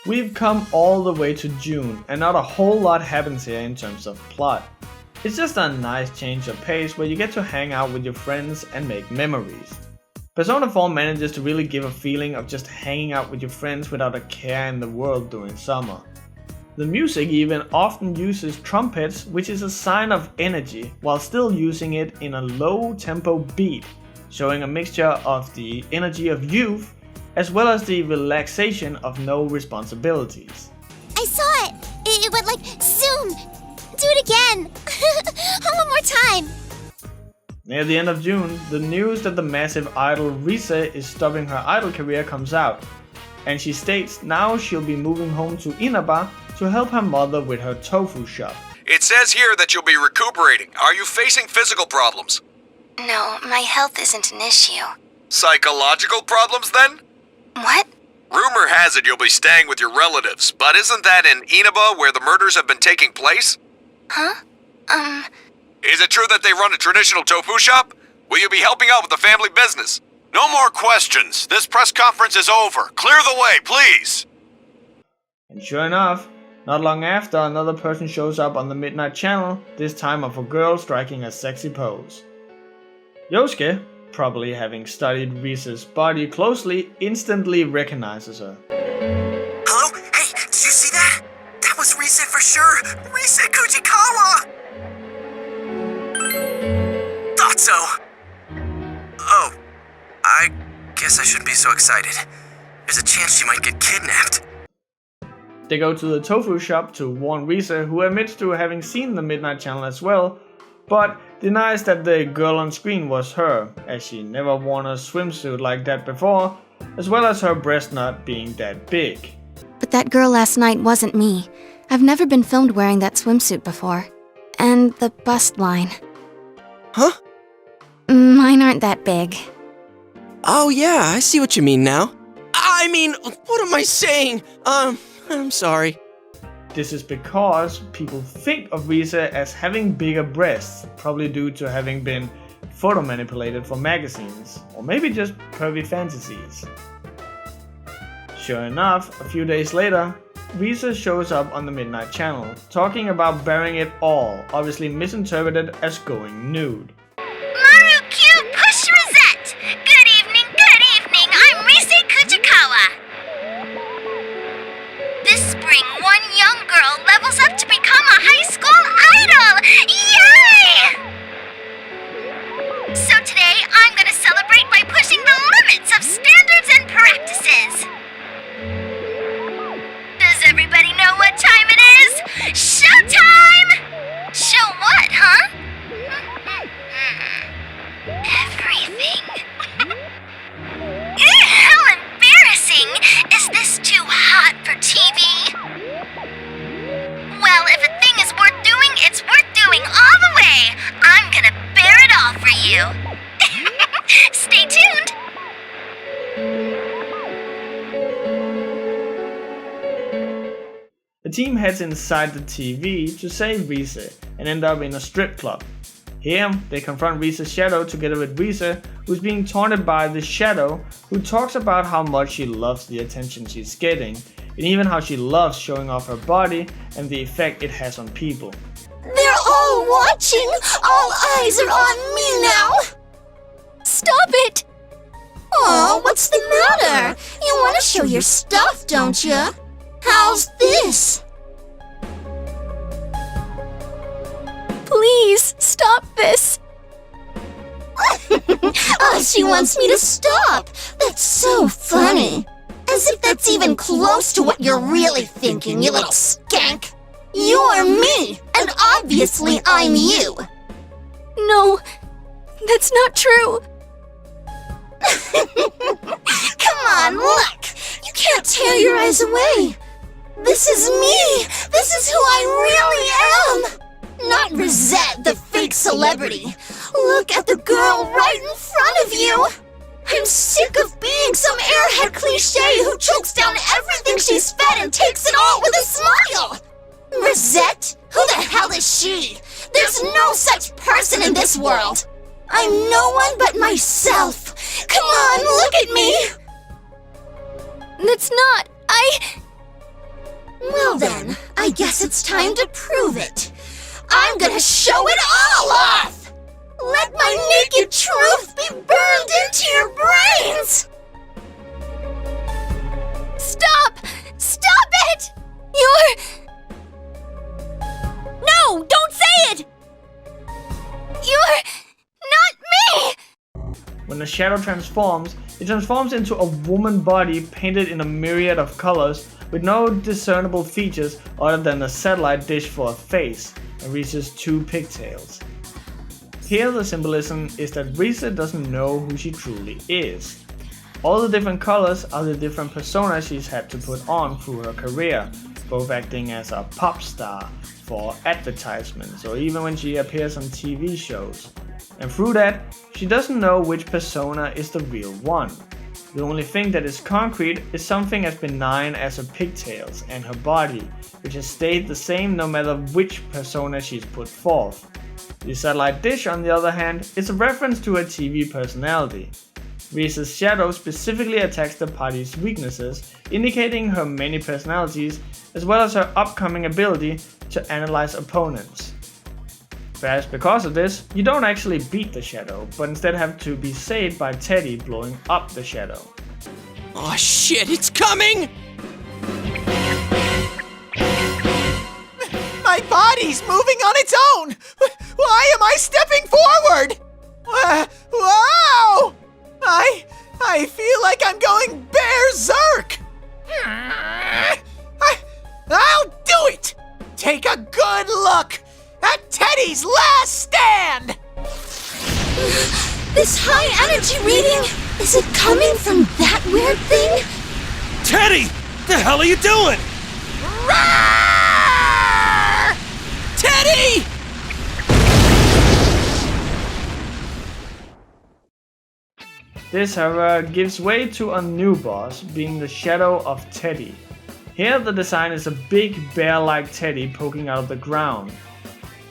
We've come all the way to June and not a whole lot happens here in terms of plot. It's just a nice change of pace where you get to hang out with your friends and make memories. Persona 4 manages to really give a feeling of just hanging out with your friends without a care in the world during summer. The music even often uses trumpets, which is a sign of energy, while still using it in a low tempo beat, showing a mixture of the energy of youth as well as the relaxation of no responsibilities. I saw it! It went like zoom! Do it again! One more time! Near the end of June, the news that the massive idol Risa is stopping her idol career comes out, and she states now she'll be moving home to Inaba to help her mother with her tofu shop. It says here that you'll be recuperating. Are you facing physical problems? No, my health isn't an issue. Psychological problems then? What? Rumor has it you'll be staying with your relatives, but isn't that in Inaba where the murders have been taking place? Huh? Is it true that they run a traditional tofu shop? Will you be helping out with the family business? No more questions. This press conference is over. Clear the way, please. And sure enough, not long after, another person shows up on the Midnight Channel, this time of a girl striking a sexy pose. Yosuke, probably having studied Risa's body closely, instantly recognizes her. Hello? Hey, did you see that? That was Risa for sure! Risa Kujikawa! Thought so! Oh, I guess I shouldn't be so excited. There's a chance she might get kidnapped. They go to the tofu shop to warn Risa, who admits to having seen the Midnight Channel as well, but denies that the girl on screen was her, as she never worn a swimsuit like that before, as well as her breast not being that big. But that girl last night wasn't me. I've never been filmed wearing that swimsuit before. And the bust line. Huh? Mine aren't that big. Oh yeah, I see what you mean now. I mean, what am I saying? I'm sorry. This is because people think of Risa as having bigger breasts, probably due to having been photo manipulated for magazines, or maybe just pervy fantasies. Sure enough, a few days later, Risa shows up on the Midnight Channel, talking about bearing it all, obviously misinterpreted as going nude. Maru Q Push Rosette! Good evening, I'm Risa Kujikawa! This spring, one young girl levels up to become a high school idol! Yay! So today, I'm gonna celebrate by pushing the limits of standards and practices. Does everybody know what time it is? Showtime! Show what, huh? Everything. How embarrassing! Is this too hot for TV? Well, if a thing is worth doing, it's worth doing all the way. I'm gonna bear it all for you. Stay tuned! The team heads inside the TV to save Risa and end up in a strip club. Here, they confront Risa's shadow together with Risa, who's being taunted by the shadow, who talks about how much she loves the attention she's getting, and even how she loves showing off her body and the effect it has on people. They're all watching! All eyes are on me now! Stop it! Aw, what's the matter? You want to show your stuff, don't you? How's this? Please, stop this! Oh, she wants me to stop! That's so funny! As if that's even close to what you're really thinking, you little skank! You're me, and obviously I'm you! No, that's not true. Come on, look! You can't tear your eyes away! This is me! This is who I really am! Not Rosette, the fake celebrity. Look at the girl right in front of you! I'm sick of being some airhead cliche who chokes down everything she's fed and takes it all with a smile! Rosette? Who the hell is she? There's no such person in this world! I'm no one but myself! Come on, look at me! That's not... Well then, I guess it's time to prove it. I'm gonna show it all off! Let my naked truth be burned into your brains! Stop! Stop it! No, don't say it! You're not me! When the shadow transforms, it transforms into a woman body painted in a myriad of colors with no discernible features other than a satellite dish for a face and Risa's 2 pigtails. Here the symbolism is that Risa doesn't know who she truly is. All the different colors are the different personas she's had to put on through her career, both acting as a pop star for advertisements or even when she appears on TV shows. And through that, she doesn't know which persona is the real one. The only thing that is concrete is something as benign as her pigtails and her body, which has stayed the same no matter which persona she's put forth. The satellite dish, on the other hand, is a reference to her TV personality. Risa's shadow specifically attacks the party's weaknesses, indicating her many personalities as well as her upcoming ability to analyze opponents. Perhaps because of this, you don't actually beat the shadow, but instead have to be saved by Teddy blowing up the shadow. Oh shit, it's coming! My body's moving on its own! Why am I stepping forward? Wow! I feel like I'm going berserk! I'll do it! Take a good look at Teddy's last stand! This high energy reading, is it coming from that weird thing? Teddy! The hell are you doing? Roar! Teddy! This, however, gives way to a new boss, being the shadow of Teddy. Here the design is a big bear-like Teddy poking out of the ground.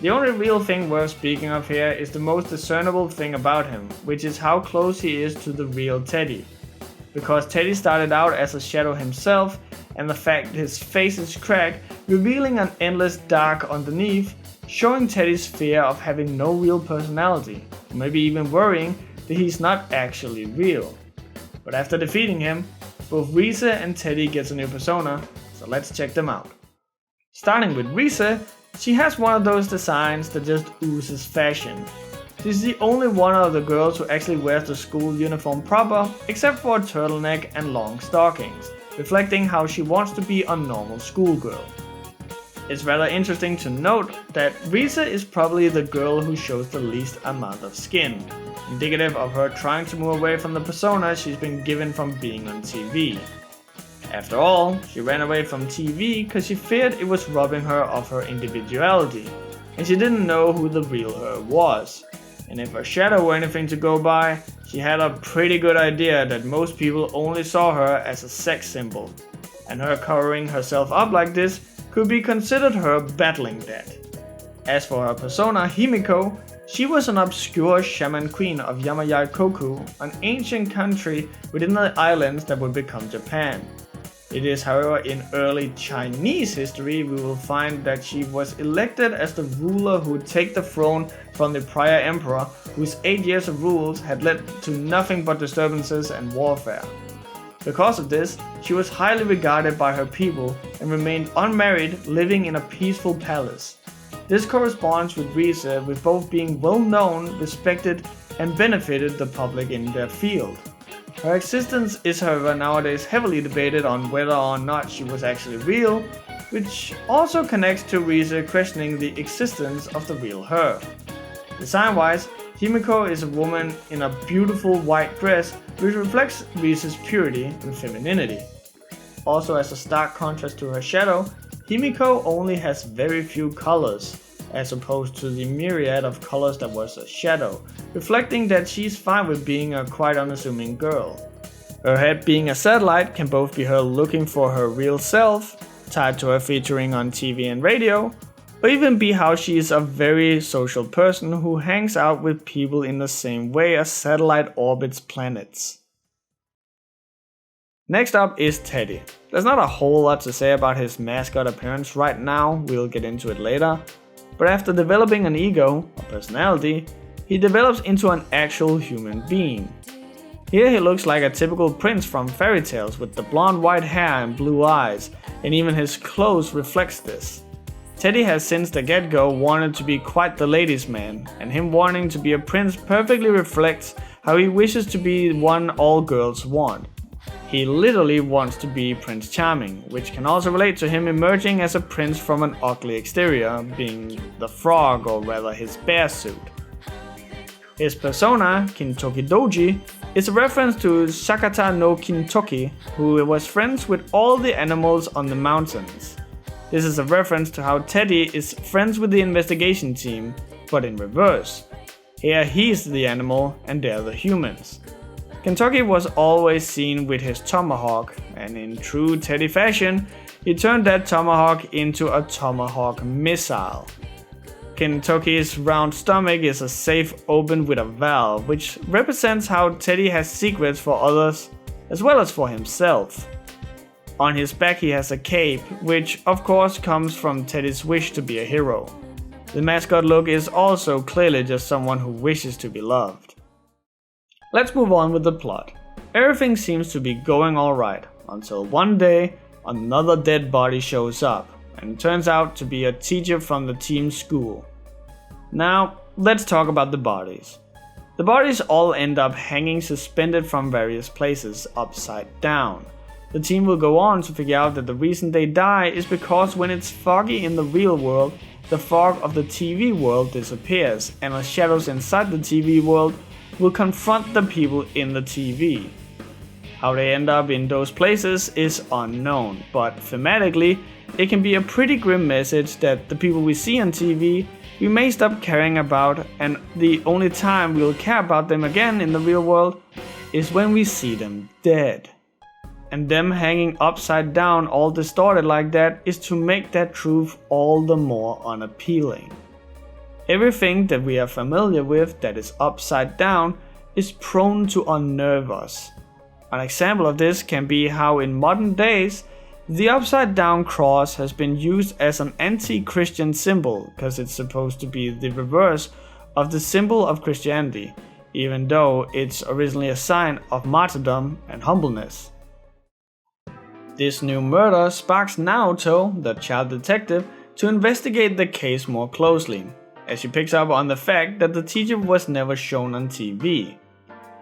The only real thing worth speaking of here is the most discernible thing about him, which is how close he is to the real Teddy. Because Teddy started out as a shadow himself, and the fact his face is cracked, revealing an endless dark underneath, showing Teddy's fear of having no real personality, or maybe even worrying that he's not actually real. But after defeating him, both Risa and Teddy gets a new persona, so let's check them out. Starting with Risa, she has one of those designs that just oozes fashion. She's the only one of the girls who actually wears the school uniform proper, except for a turtleneck and long stockings, reflecting how she wants to be a normal schoolgirl. It's rather interesting to note that Risa is probably the girl who shows the least amount of skin, indicative of her trying to move away from the persona she's been given from being on TV. After all, she ran away from TV because she feared it was robbing her of her individuality, and she didn't know who the real her was. And if her shadow were anything to go by, she had a pretty good idea that most people only saw her as a sex symbol, and her covering herself up like this could be considered her battling that. As for her persona Himiko, she was an obscure shaman queen of Yamayakoku, an ancient country within the islands that would become Japan. It is, however, in early Chinese history we will find that she was elected as the ruler who would take the throne from the prior emperor, whose 8 years of rules had led to nothing but disturbances and warfare. Because of this, she was highly regarded by her people and remained unmarried, living in a peaceful palace. This corresponds with Risa, with both being well known, respected, and benefited the public in their field. Her existence is, however, nowadays heavily debated on whether or not she was actually real, which also connects to Risa questioning the existence of the real her. Design-wise, Himiko is a woman in a beautiful white dress which reflects Risa's purity and femininity. Also, as a stark contrast to her shadow, Himiko only has very few colors, as opposed to the myriad of colors that was a shadow, reflecting that she's fine with being a quite unassuming girl. Her head being a satellite can both be her looking for her real self, tied to her featuring on TV and radio, or even be how she is a very social person who hangs out with people in the same way a satellite orbits planets. Next up is Teddy. There's not a whole lot to say about his mascot appearance right now, we'll get into it later. But after developing an ego, a personality, he develops into an actual human being. Here he looks like a typical prince from fairy tales with the blonde white hair and blue eyes, and even his clothes reflects this. Teddy has since the get-go wanted to be quite the ladies' man, and him wanting to be a prince perfectly reflects how he wishes to be one all girls want. He literally wants to be Prince Charming, which can also relate to him emerging as a prince from an ugly exterior, being the frog or rather his bear suit. His persona, Kintoki Doji, is a reference to Shakata no Kintoki, who was friends with all the animals on the mountains. This is a reference to how Teddy is friends with the investigation team, but in reverse. Here he's the animal and they're the humans. Kintoki was always seen with his tomahawk, and in true Teddy fashion, he turned that tomahawk into a tomahawk missile. Kintoki's round stomach is a safe open with a valve, which represents how Teddy has secrets for others as well as for himself. On his back he has a cape, which of course comes from Teddy's wish to be a hero. The mascot look is also clearly just someone who wishes to be loved. Let's move on with the plot. Everything seems to be going alright, until one day another dead body shows up, and turns out to be a teacher from the team's school. Now, let's talk about the bodies. The bodies all end up hanging suspended from various places, upside down. The team will go on to figure out that the reason they die is because when it's foggy in the real world, the fog of the TV world disappears, and the shadows inside the TV world will confront the people in the TV. How they end up in those places is unknown, but thematically, it can be a pretty grim message that the people we see on TV we may stop caring about, and the only time we'll care about them again in the real world is when we see them dead. And them hanging upside down all distorted like that is to make that truth all the more unappealing. Everything that we are familiar with that is upside down is prone to unnerve us. An example of this can be how in modern days the upside down cross has been used as an anti-Christian symbol because it's supposed to be the reverse of the symbol of Christianity, even though it's originally a sign of martyrdom and humbleness. This new murder sparks Naoto, the child detective, to investigate the case more closely, as she picks up on the fact that the teacher was never shown on TV.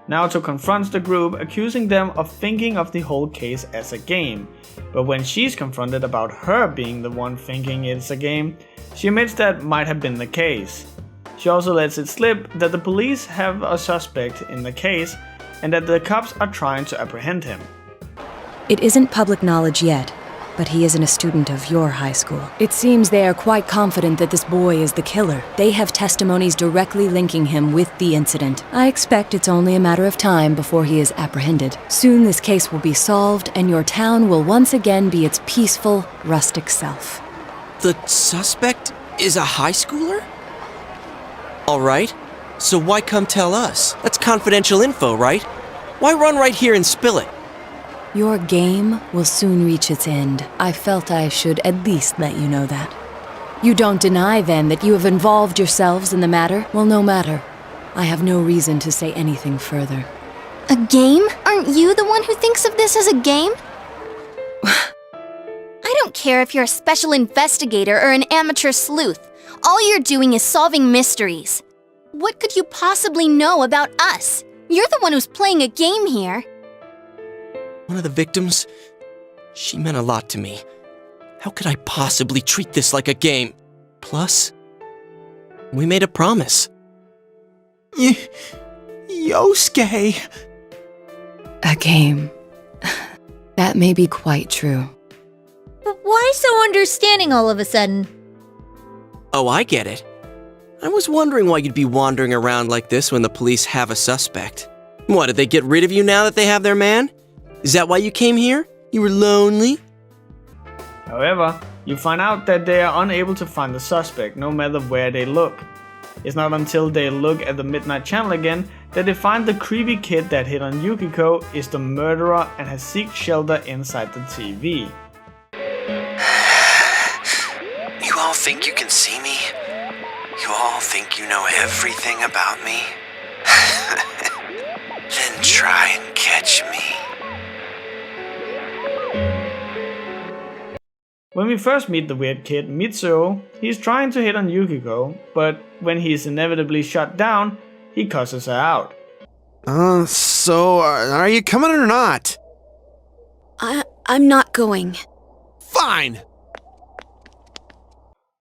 Naoto confronts the group, accusing them of thinking of the whole case as a game, but when she's confronted about her being the one thinking it's a game, she admits that might have been the case. She also lets it slip that the police have a suspect in the case and that the cops are trying to apprehend him. It isn't public knowledge yet, but he isn't a student of your high school. It seems they are quite confident that this boy is the killer. They have testimonies directly linking him with the incident. I expect it's only a matter of time before he is apprehended. Soon this case will be solved, and your town will once again be its peaceful, rustic self. The suspect is a high schooler? Alright, so why come tell us? That's confidential info, right? Why run right here and spill it? Your game will soon reach its end. I felt I should at least let you know that. You don't deny, then, that you have involved yourselves in the matter? Well, no matter. I have no reason to say anything further. A game? Aren't you the one who thinks of this as a game? I don't care if you're a special investigator or an amateur sleuth. All you're doing is solving mysteries. What could you possibly know about us? You're the one who's playing a game here. One of the victims? She meant a lot to me. How could I possibly treat this like a game? Plus, we made a promise. Yosuke! A game. That may be quite true. But why so understanding all of a sudden? Oh, I get it. I was wondering why you'd be wandering around like this when the police have a suspect. What, did they get rid of you now that they have their man? Is that why you came here? You were lonely? However, you find out that they are unable to find the suspect no matter where they look. It's not until they look at the Midnight Channel again that they find the creepy kid that hit on Yukiko is the murderer and has sought shelter inside the TV. You all think you can see me? You all think you know everything about me? Then try and catch me. When we first meet the weird kid, Mitsuo, he's trying to hit on Yukiko, but when he's inevitably shut down, he cusses her out. So are you coming or not? I'm not going. Fine!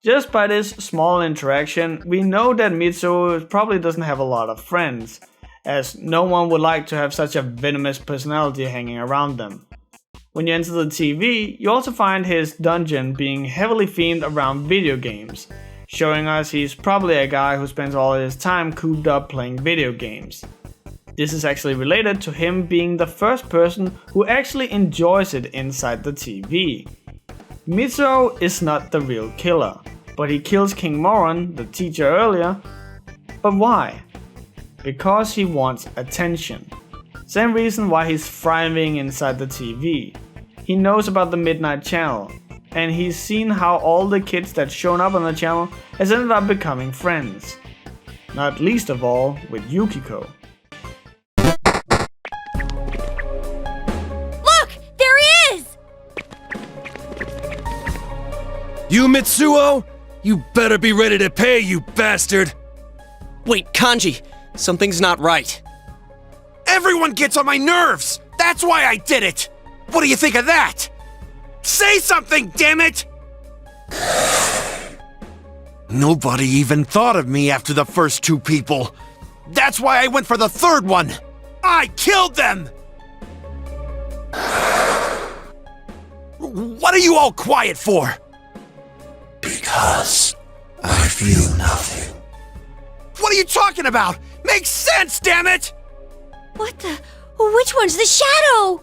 Just by this small interaction, we know that Mitsuo probably doesn't have a lot of friends, as no one would like to have such a venomous personality hanging around them. When you enter the TV, you also find his dungeon being heavily themed around video games, showing us he's probably a guy who spends all his time cooped up playing video games. This is actually related to him being the first person who actually enjoys it inside the TV. Mitsuo is not the real killer, but he kills King Moron, the teacher, earlier. But why? Because he wants attention. Same reason why he's thriving inside the TV. He knows about the Midnight Channel, and he's seen how all the kids that's shown up on the channel has ended up becoming friends. Not least of all with Yukiko. Look! There he is! You, Mitsuo? You better be ready to pay, you bastard! Wait, Kanji, something's not right. Everyone gets on my nerves! That's why I did it! What do you think of that? Say something, damn it! Nobody even thought of me after the first two people. That's why I went for the third one. I killed them! What are you all quiet for? Because I feel nothing. What are you talking about? Makes sense, damn it! What the? Which one's the shadow?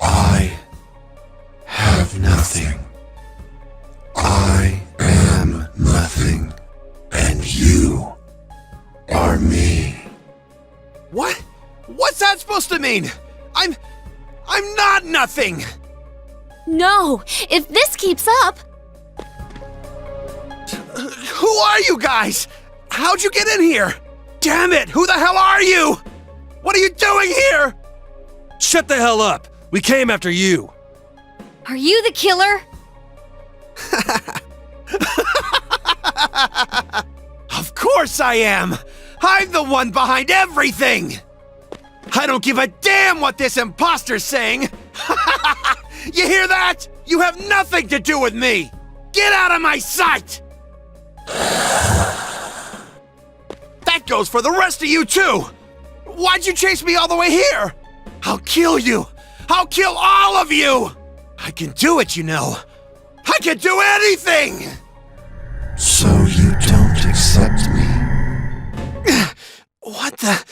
I have nothing. I am nothing. And you are me. What? What's that supposed to mean? I'm not nothing! No, if this keeps up... Who are you guys? How'd you get in here? Damn it, who the hell are you? What are you doing here? Shut the hell up! We came after you! Are you the killer? Of course I am! I'm the one behind everything! I don't give a damn what this imposter's saying! You hear that? You have nothing to do with me! Get out of my sight! That goes for the rest of you too! Why'd you chase me all the way here? I'll kill you! I'll kill all of you! I can do it, you know. I can do anything! So you don't accept me? What the...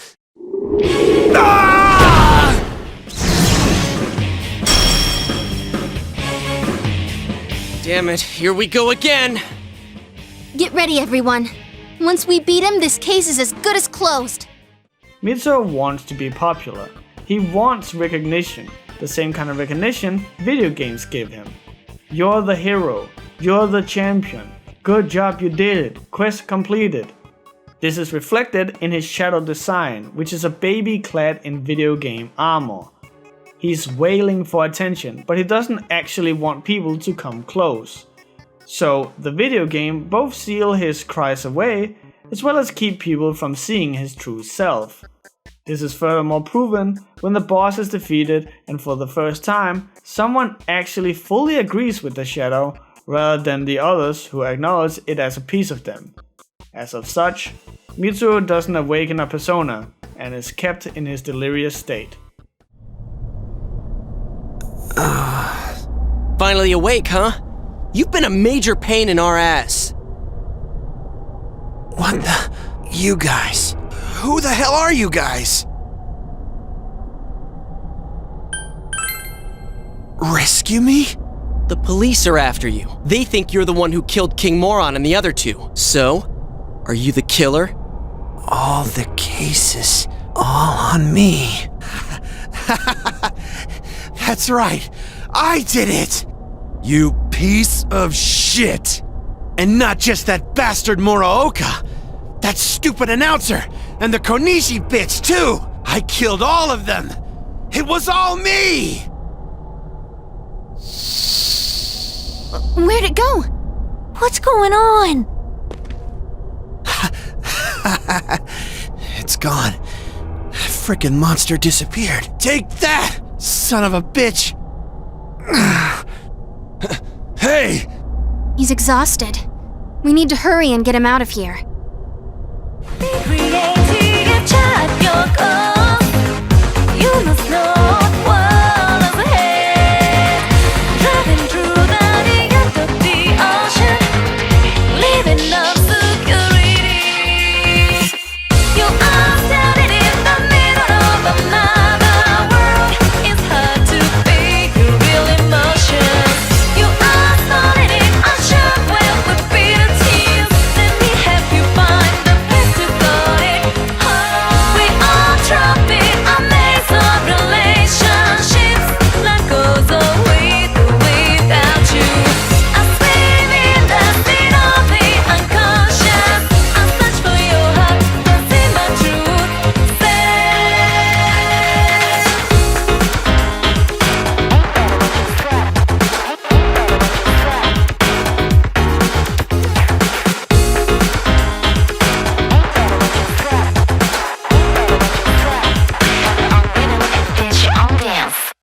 Ah! Damn it, here we go again! Get ready, everyone. Once we beat him, this case is as good as closed. Mitsuo wants to be popular. He wants recognition, the same kind of recognition video games give him. You're the hero, you're the champion, good job you did, quest completed. This is reflected in his shadow design, which is a baby clad in video game armor. He's wailing for attention, but he doesn't actually want people to come close. So the video game both seal his cries away, as well as keep people from seeing his true self. This is furthermore proven when the boss is defeated and for the first time, someone actually fully agrees with the shadow, rather than the others who acknowledge it as a piece of them. As of such, Mitsuo doesn't awaken a persona, and is kept in his delirious state. Finally awake, huh? You've been a major pain in our ass. What the... You guys... Who the hell are you guys? Rescue me? The police are after you. They think you're the one who killed King Moron and the other two. So, Are you the killer? All the cases, all on me. That's right. I did it! You piece of shit! And not just that bastard Muraoka. That stupid announcer, and the Konishi bitch, too! I killed all of them! It was all me! Where'd it go? What's going on? It's gone. Frickin' monster disappeared. Take that, son of a bitch! Hey! He's exhausted. We need to hurry and get him out of here. Be